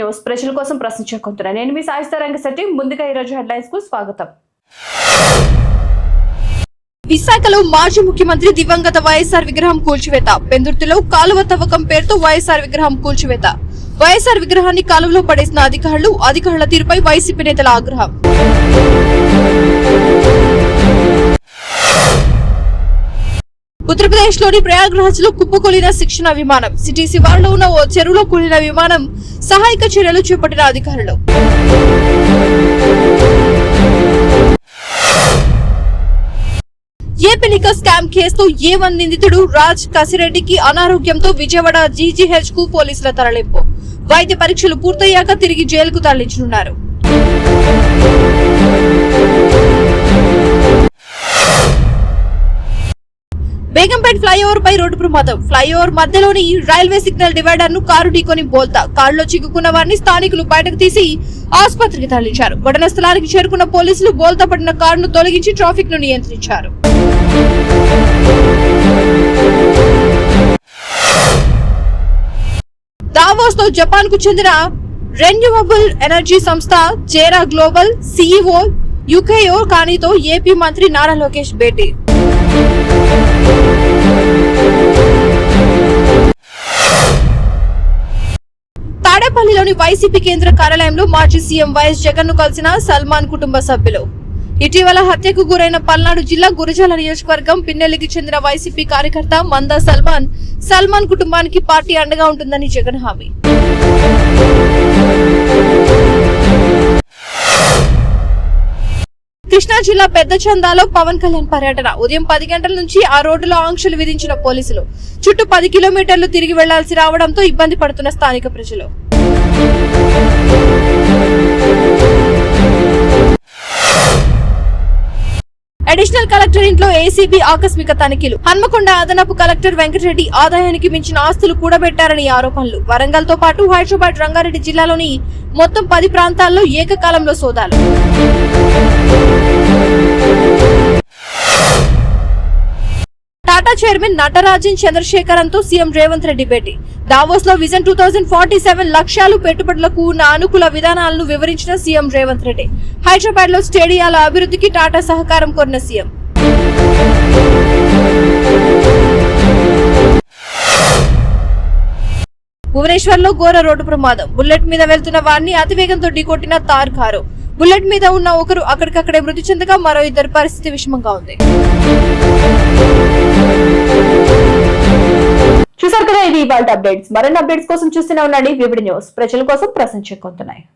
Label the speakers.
Speaker 1: News ప్రజల కోసం ప్రశ్నించుకుంటున్నాను. నేను మీ సాయిస్తారంగశెట్టి. ముందుగా ఈ రోజు హెడ్లైన్స్ కు స్వాగతం. విశాఖలో మాజీ ముఖ్యమంత్రి దివంగత వైఎస్ఆర్ విగ్రహం కూల్చివేత. పెందుర్తిలో కాలువ తవ్వకం పేరుతో వైఎస్ఆర్ విగ్రహం కూల్చివేత. వైఎస్ఆర్ విగ్రహాన్ని కాలువలో పడేసిన అధికారుల తీరుపై వైసీపీ నేతల ఆగ్రహం. ఉత్తరప్రదేశ్ లోని ప్రయాగ్రాజ్ లో కుప్పకూలిన శిక్షణ విమానం. సిటీ శివార్లో ఉన్న ఓ చెరువులో కూలిన విమానం. సహాయక చర్యలు చేపట్టిన అధికారులు. ఏపీ లిక్కర్ స్కామ్ కేసులో A1 నిందితుడు రాజ్ కసిరెడ్డికి అనారోగ్యంతో విజయవాడ GGH కు పోలీసుల తరలింపు. వైద్య పరీక్షలు పూర్తయ్యాక తిరిగి జైలుకు తరలించనున్నారు. బేగంపేట్ ఫ్లైఓవర్ పై రోడ్డు ప్రమాదం. ఫ్లైఓవర్ మధ్యలోని రైల్వే సిగ్నల్ డివైడర్ ను కారు ఢీకొని బోల్తా. కారులో చిక్కుకున్న వారిని స్థానికులు బయటకు తీసి ఆసుపత్రికి తరలించారు. ఘటనా స్థలానికి చేరుకున్న పోలీసులు బోల్తా పడిన కారును తొలగించి ట్రాఫిక్ ను నియంత్రించారు. దావోస్ లో జపాన్ కు చెందిన రెన్యూవబుల్ ఎనర్జీ సంస్థ జేరా గ్లోబల్ CEO యుకేయో కానీతో ఏపీ మంత్రి నారా లోకేష్ భేటీ. తాడేపల్లిలోని వైసీపీ కేంద్ర కార్యాలయంలో మాజీ సీఎం వైఎస్ జగన్ ను కలిసిన సల్మాన్ కుటుంబ సభ్యులు. ఇటీవల హత్యకు గురైన పల్నాడు జిల్లా గురజాల నియోజకవర్గం పిన్నెల్లికి చెందిన వైసీపీ కార్యకర్త మందా సల్మాన్ కుటుంబానికి పార్టీ అండగా ఉంటుందని జగన్ హామీ. కృష్ణా జిల్లా పెద్ద చందాలో పవన్ కళ్యాణ్ పర్యటన. ఉదయం 10 గంటల నుంచి ఆ రోడ్డులో ఆంక్షలు విధించిన పోలీసులు. చుట్టూ 10 కిలోమీటర్లు తిరిగి వెళ్లాల్సి రావడంతో ఇబ్బంది పడుతున్న స్థానిక ప్రజలు. అడిషనల్ కలెక్టర్ ఇంట్లో ఏసీబీ ఆకస్మిక తనిఖీలు. హన్మకొండ అదనపు కలెక్టర్ వెంకటరెడ్డి ఆదాయానికి మించిన ఆస్తులు కూడబెట్టారని ఆరోపణలు. వరంగల్ తో పాటు హైదరాబాద్, రంగారెడ్డి జిల్లాలోని మొత్తం 10 ప్రాంతాల్లో ఏకకాలంలో సోదాలు. టాటా చైర్మన్ నటరాజన్ చంద్రశేఖరన్ తో సీఎం రేవంత్ రెడ్డి భేటీ. దావోస్ లో విజన్ 2047 లక్ష్యాలు, పెట్టుబడులకు ఉన్న అనుకూల విధానాలను వివరించిన సీఎం రేవంత్ రెడ్డి. హైదరాబాద్ లో స్టేడియాల అభివృద్ధికి టాటా సహకారం కోరిన సీఎం. భువనేశ్వర్ లో ఘోర రోడ్డు ప్రమాదం. బుల్లెట్ మీద వెళ్తున్న వారిని అతివేగంతో ఢీకొట్టిన తార్ కారు. బుల్లెట్ మీద ఉన్న ఒకరు అక్కడికక్కడే మృతి చెందగా మరో ఇద్దరి పరిస్థితి విషమంగా ఉంది. చూసారు కదా, ఇది ఇవాళ అప్డేట్స్. మరిన్ని అప్డేట్స్ కోసం చూస్తూనే ఉండండి వివిడి న్యూస్. ప్రజల కోసం ప్రశ్నించుకుంటున్నాయి.